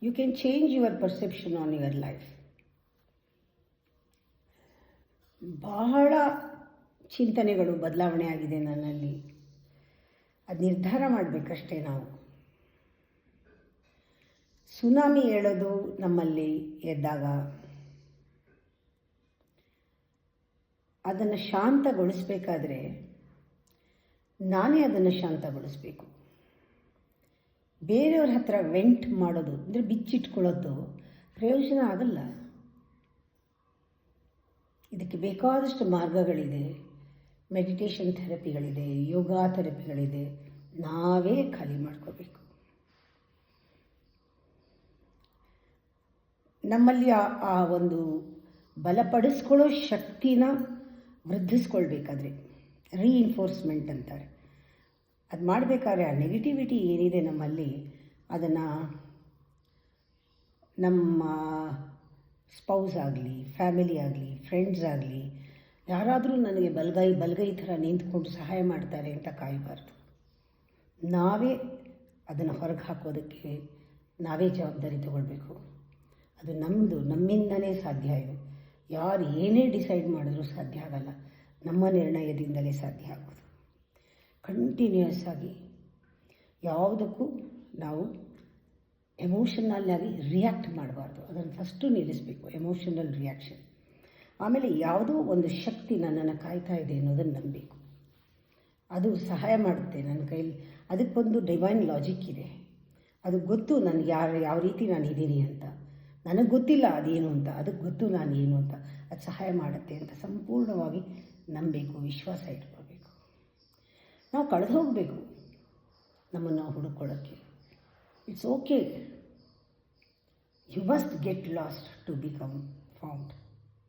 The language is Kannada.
You can change your perception on your life. ಬಹಳ ಚಿಂತನೆಗಳು ಬದಲಾವಣೆ ಆಗಿದೆ ನನ್ನಲ್ಲಿ. ಅದು ನಿರ್ಧಾರ ಮಾಡಬೇಕಷ್ಟೇ ನಾವು. ಸುನಾಮಿ ಹೇಳೋದು ನಮ್ಮಲ್ಲಿ ಎದ್ದಾಗ ಅದನ್ನು ಶಾಂತಗೊಳಿಸಬೇಕಾದ್ರೆ ನಾನೇ ಅದನ್ನು ಶಾಂತಗೊಳಿಸಬೇಕು. ಬೇರೆಯವ್ರ ಹತ್ರ ವೆಂಟ್ ಮಾಡೋದು ಅಂದರೆ ಬಿಚ್ಚಿಟ್ಕೊಳ್ಳೋದು ಪ್ರಯೋಜನ ಆಗಲ್ಲ. ಇದಕ್ಕೆ ಬೇಕಾದಷ್ಟು ಮಾರ್ಗಗಳಿದೆ. ಮೆಡಿಟೇಷನ್ ಥೆರಪಿಗಳಿದೆ, ಯೋಗ ಥೆರಪಿಗಳಿದೆ. ನಾವೇ ಖಾಲಿ ಮಾಡ್ಕೋಬೇಕು. ನಮ್ಮಲ್ಲಿ ಆ ಒಂದು ಬಲಪಡಿಸ್ಕೊಳ್ಳೋ ಶಕ್ತಿನ ವೃದ್ಧಿಸ್ಕೊಳ್ಬೇಕಾದ್ರೆ ರೀಇನ್ಫೋರ್ಸ್ಮೆಂಟ್ ಅಂತಾರೆ. ಅದು ಮಾಡಬೇಕಾದ್ರೆ ಆ ನೆಗೆಟಿವಿಟಿ ಏನಿದೆ ನಮ್ಮಲ್ಲಿ ಅದನ್ನು ನಮ್ಮ ಸ್ಪೌಸ್ ಆಗಲಿ, ಫ್ಯಾಮಿಲಿ ಆಗಲಿ, ಫ್ರೆಂಡ್ಸ್ ಆಗಲಿ ಯಾರಾದರೂ ನನಗೆ ಬಲಗೈ ಥರ ನಿಂತ್ಕೊಂಡು ಸಹಾಯ ಮಾಡ್ತಾರೆ ಅಂತ ಕಾಯಬಾರ್ದು. ನಾವೇ ಅದನ್ನು ಹೊರಗೆ ಹಾಕೋದಕ್ಕೆ ನಾವೇ ಜವಾಬ್ದಾರಿ ತಗೊಳ್ಬೇಕು. ಅದು ನಮ್ಮಿಂದನೇ ಸಾಧ್ಯ. ಇದು ಯಾರು ಏನೇ ಡಿಸೈಡ್ ಮಾಡಿದ್ರೂ ಸಾಧ್ಯ ಆಗಲ್ಲ. ನಮ್ಮ ನಿರ್ಣಯದಿಂದಲೇ ಸಾಧ್ಯ ಆಗೋದು. ಕಂಟಿನ್ಯೂಯಸ್ ಆಗಿ ಯಾವುದಕ್ಕೂ ನಾವು ಎಮೋಷನಲ್ ಆಗಿ ರಿಯಾಕ್ಟ್ ಮಾಡಬಾರ್ದು. ಅದನ್ನು ಫಸ್ಟು ನಿಲ್ಲಿಸಬೇಕು, ಎಮೋಷನಲ್ ರಿಯಾಕ್ಷನ್. ಆಮೇಲೆ ಯಾವುದೋ ಒಂದು ಶಕ್ತಿ ನನ್ನನ್ನು ಕಾಯ್ತಾ ಇದೆ ಅನ್ನೋದನ್ನು ನಂಬಬೇಕು. ಅದು ಸಹಾಯ ಮಾಡುತ್ತೆ ನನ್ನ ಕೈಲಿ. ಅದಕ್ಕೊಂದು ಡಿವೈನ್ ಲಾಜಿಕ್ ಇದೆ. ಅದು ಗೊತ್ತು ನನಗೆ ಯಾವ ರೀತಿ ನಾನು ಇದ್ದೀನಿ ಅಂತ. ನನಗೆ ಗೊತ್ತಿಲ್ಲ ಅದೇನು ಅಂತ, ಅದಕ್ಕೆ ಗೊತ್ತು ನಾನು ಏನು ಅಂತ. ಅದು ಸಹಾಯ ಮಾಡುತ್ತೆ ಅಂತ ಸಂಪೂರ್ಣವಾಗಿ ನಂಬಬೇಕು, ವಿಶ್ವಾಸ ಇಟ್ಕೊಳ್ಬೇಕು. ನಾವು ಕಳೆದು ಹೋಗಬೇಕು ನಮ್ಮನ್ನು ಹುಡುಕೊಳ್ಳೋಕ್ಕೆ. It's okay. You must get lost to become found.